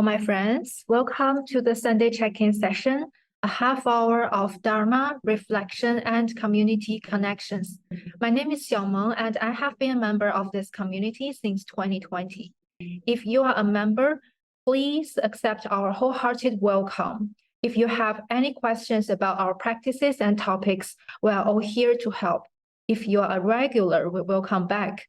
my friends. Welcome to the Sunday check-in session, a half hour of Dharma, reflection, and community connections. My name is Xiaomeng, and I have been a member of this community since 2020. If you are a member, please accept our wholehearted welcome. If you have any questions about our practices and topics, we are all here to help. If you are a regular, we will come back.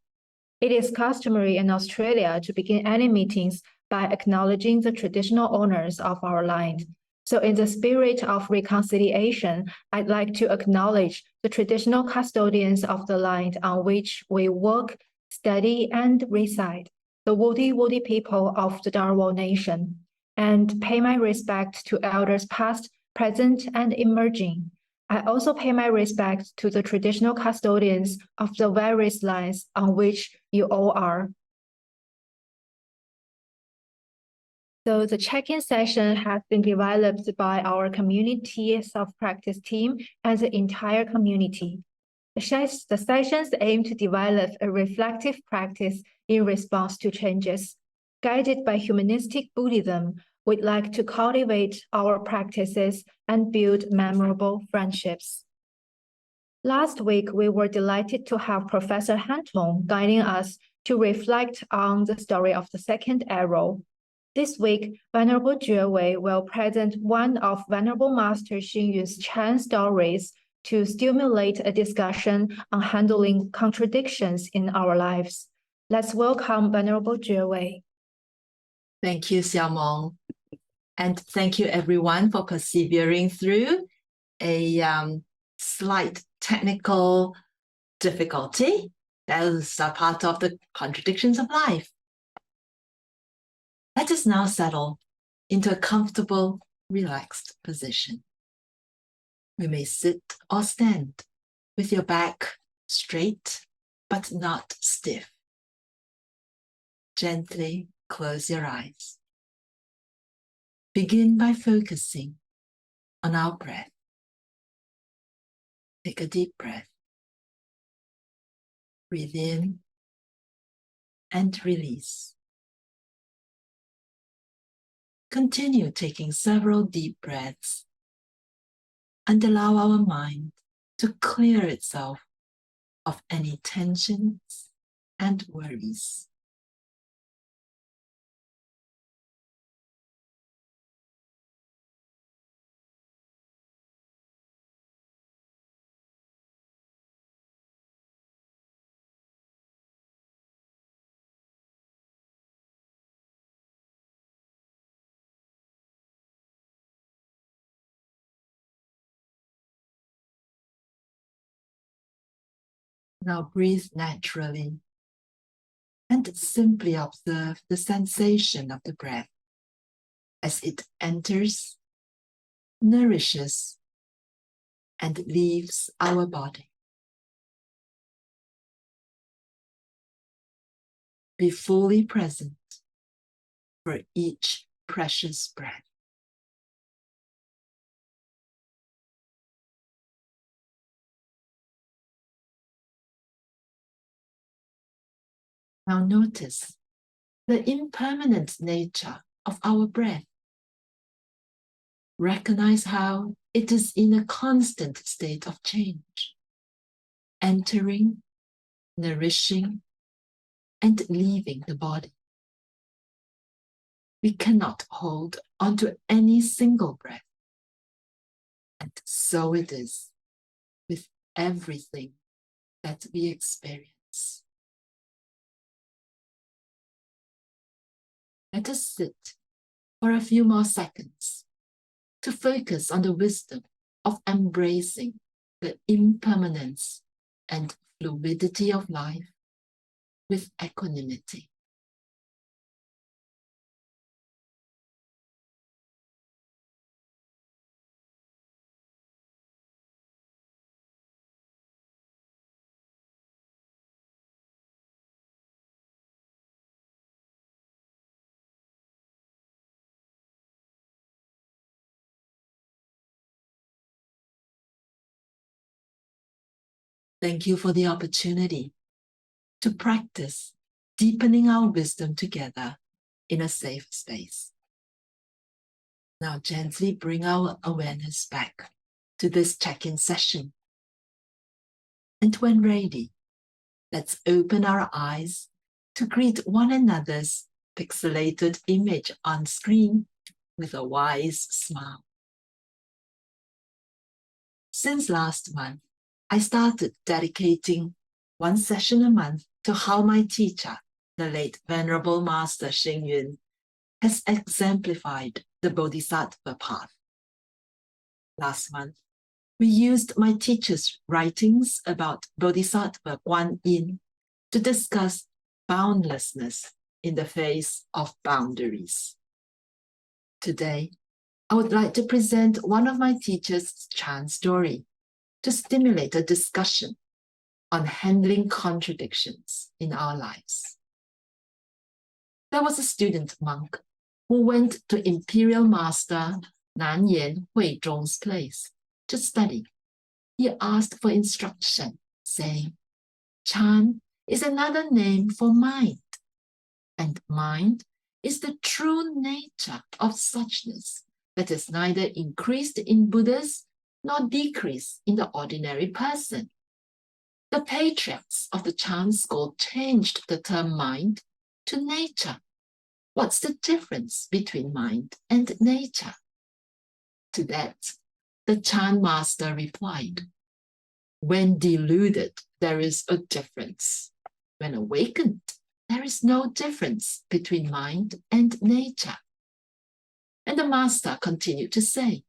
It is customary in Australia to begin any meetings by acknowledging the traditional owners of our land. So in the spirit of reconciliation, I'd like to acknowledge the traditional custodians of the land on which we work, study, and reside, the Wadi people of the Darwin Nation, and pay my respect to elders past, present, and emerging. I also pay my respect to the traditional custodians of the various lands on which you all are. So the check-in session has been developed by our community self-practice team and the entire community. The sessions aim to develop a reflective practice in response to changes. Guided by humanistic Buddhism, we'd like to cultivate our practices and build memorable friendships. Last week, we were delighted to have Professor Han Tong guiding us to reflect on the story of the second arrow. This week, Venerable Jue Wei will present one of Venerable Master Xing Yun's Chan stories to stimulate a discussion on handling contradictions in our lives. Let's welcome Venerable Jue Wei. Thank you, Xiaomeng. And thank you, everyone, for persevering through a slight technical difficulty. That is a part of the contradictions of life. Let us now settle into a comfortable, relaxed position. We may sit or stand with your back straight but not stiff. Gently close your eyes. Begin by focusing on our breath. Take a deep breath. Breathe in and release. Continue taking several deep breaths and allow our mind to clear itself of any tensions and worries. Now breathe naturally and simply observe the sensation of the breath as it enters, nourishes, and leaves our body. Be fully present for each precious breath. Now notice the impermanent nature of our breath. Recognize how it is in a constant state of change, entering, nourishing, and leaving the body. We cannot hold onto any single breath. And so it is with everything that we experience. Let us sit for a few more seconds to focus on the wisdom of embracing the impermanence and fluidity of life with equanimity. Thank you for the opportunity to practice deepening our wisdom together in a safe space. Now gently bring our awareness back to this check-in session. And when ready, let's open our eyes to greet one another's pixelated image on screen with a wise smile. Since last month, I started dedicating one session a month to how my teacher, the late Venerable Master Xing Yun, has exemplified the Bodhisattva path. Last month, we used my teacher's writings about Bodhisattva Guan Yin to discuss boundlessness in the face of boundaries. Today, I would like to present one of my teacher's Chan story to stimulate a discussion on handling contradictions in our lives. There was a student monk who went to Imperial Master Nanyan Huizhong's place to study. He asked for instruction, saying, "Chan is another name for mind, and mind is the true nature of suchness that is neither increased in Buddhas nor decreased in the ordinary person." The patriarchs of the Chan school changed the term mind to nature. What's the difference between mind and nature? To that, the Chan master replied, "When deluded, there is a difference. When awakened, there is no difference between mind and nature." And the master continued to say,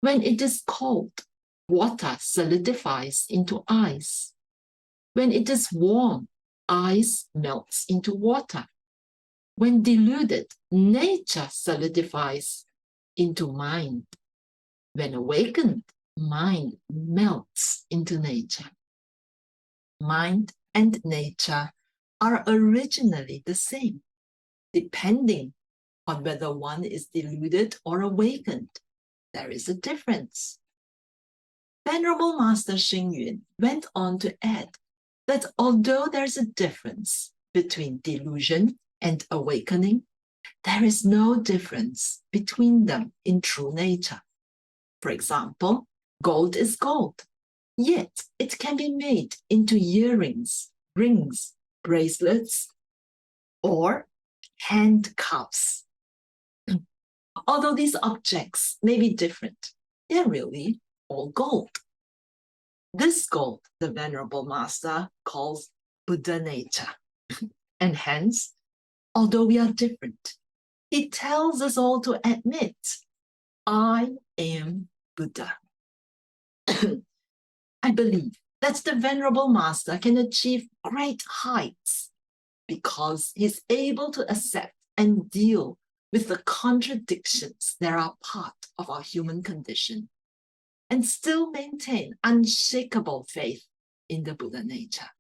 "When it is cold, water solidifies into ice. When it is warm, ice melts into water. When deluded, nature solidifies into mind. When awakened, mind melts into nature." Mind and nature are originally the same, depending on whether one is deluded or awakened. There is a difference. Venerable Master Xing Yun went on to add that although there's a difference between delusion and awakening, there is no difference between them in true nature. For example, gold is gold, yet it can be made into earrings, rings, bracelets, or handcuffs. Although these objects may be different, they're really all gold. This gold, the Venerable Master calls Buddha nature. And hence, although we are different, he tells us all to admit, "I am Buddha." I believe that the Venerable Master can achieve great heights because he's able to accept and deal with the contradictions that are part of our human condition, and still maintain unshakable faith in the Buddha nature.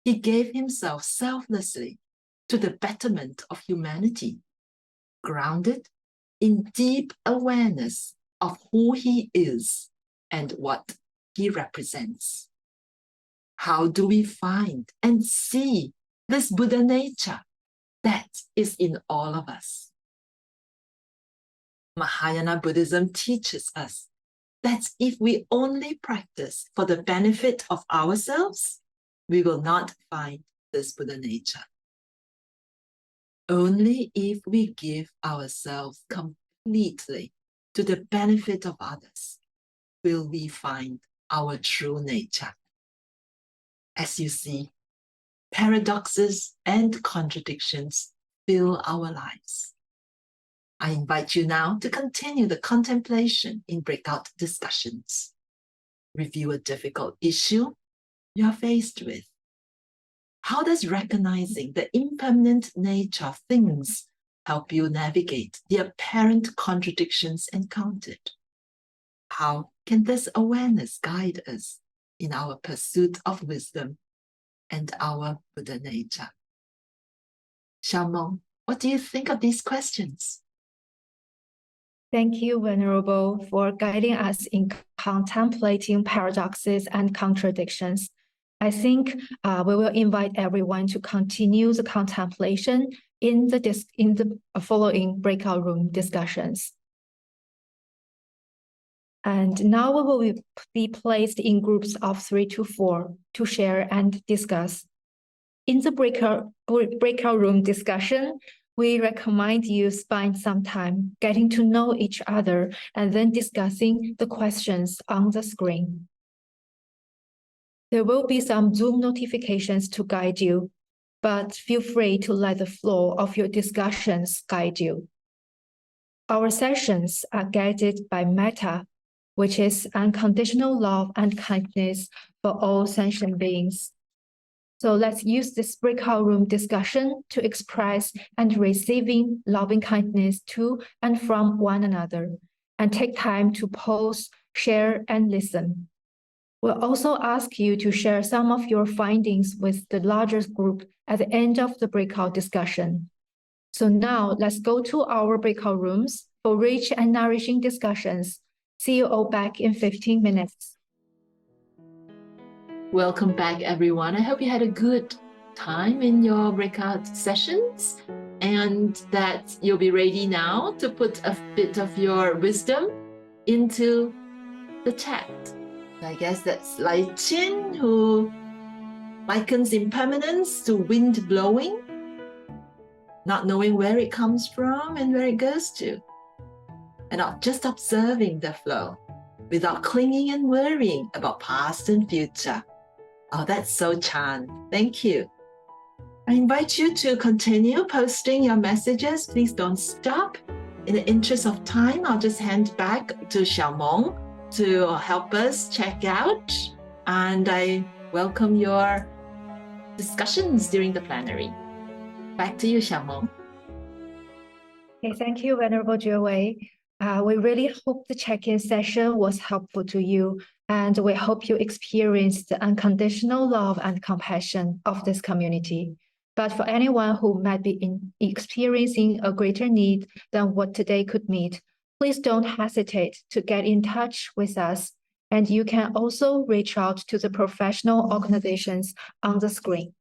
He gave himself selflessly to the betterment of humanity, grounded in deep awareness of who he is and what he represents. How do we find and see this Buddha nature that is in all of us? Mahayana Buddhism teaches us that if we only practice for the benefit of ourselves, we will not find this Buddha nature. Only if we give ourselves completely to the benefit of others will we find our true nature. As you see, paradoxes and contradictions fill our lives. I invite you now to continue the contemplation in breakout discussions. Review a difficult issue you are faced with. How does recognizing the impermanent nature of things help you navigate the apparent contradictions encountered? How can this awareness guide us in our pursuit of wisdom and our Buddha nature? Xiaomeng, what do you think of these questions? Thank you, Venerable, for guiding us in contemplating paradoxes and contradictions. I think we will invite everyone to continue the contemplation in the following breakout room discussions. And now we will be placed in groups of 3 to 4 to share and discuss. In the breakout room discussion, we recommend you spend some time getting to know each other and then discussing the questions on the screen. There will be some Zoom notifications to guide you, but feel free to let the flow of your discussions guide you. Our sessions are guided by metta, which is unconditional love and kindness for all sentient beings. So let's use this breakout room discussion to express and receiving loving kindness to and from one another, and take time to pause, share, and listen. We'll also ask you to share some of your findings with the larger group at the end of the breakout discussion. So now let's go to our breakout rooms for rich and nourishing discussions. See you all back in 15 minutes. Welcome back, everyone. I hope you had a good time in your breakout sessions and that you'll be ready now to put a bit of your wisdom into the chat. I guess that's Lai Qin, who likens impermanence to wind blowing, not knowing where it comes from and where it goes to, and not just observing the flow without clinging and worrying about past and future. Oh, that's so Chan. Thank you. I invite you to continue posting your messages. Please don't stop. In the interest of time, I'll just hand back to Xiaomong to help us check out. And I welcome your discussions during the plenary. Back to you, Xiaomong. Okay, thank you, Venerable Jue Wei. We really hope the check-in session was helpful to you, and we hope you experienced the unconditional love and compassion of this community. But for anyone who might be experiencing a greater need than what today could meet, please don't hesitate to get in touch with us, and you can also reach out to the professional organizations on the screen.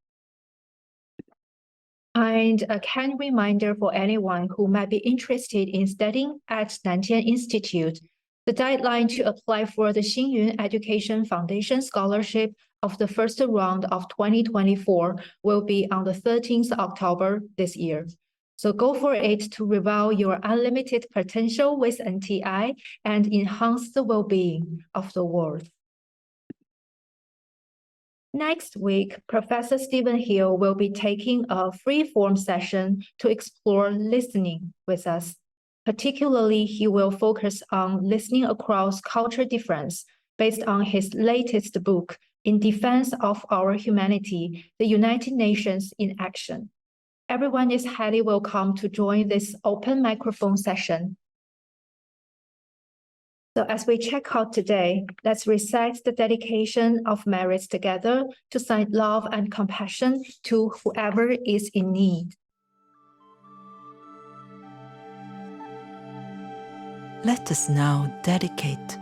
And a kind reminder for anyone who might be interested in studying at Nantian Institute, the deadline to apply for the Xingyun Education Foundation Scholarship of the first round of 2024 will be on the 13th October this year. So go for it to reveal your unlimited potential with NTI and enhance the well-being of the world. Next week, Professor Stephen Hill will be taking a free-form session to explore listening with us. Particularly, he will focus on listening across culture difference based on his latest book, In Defense of Our Humanity, the United Nations in Action. Everyone is highly welcome to join this open microphone session. So as we check out today, let's recite the dedication of merits together to send love and compassion to whoever is in need. Let us now dedicate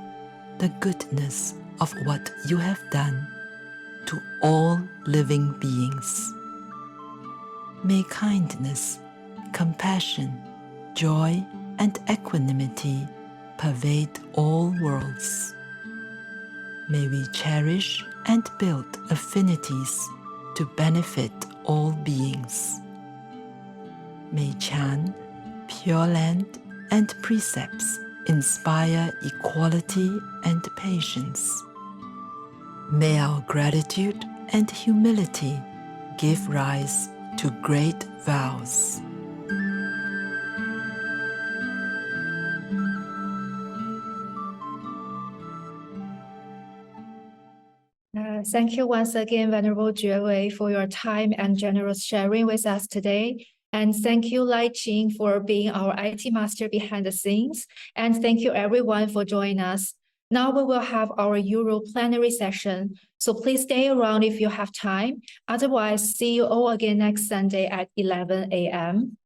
the goodness of what you have done to all living beings. May kindness, compassion, joy, and equanimity pervade all worlds. May we cherish and build affinities to benefit all beings. May Chan, Pure Land, and precepts inspire equality and patience. May our gratitude and humility give rise to great vows. Thank you once again, Venerable Jue Wei, for your time and generous sharing with us today. And thank you, Lai Qin, for being our IT master behind the scenes. And thank you, everyone, for joining us. Now we will have our Euro plenary session. So please stay around if you have time. Otherwise, see you all again next Sunday at 11 a.m.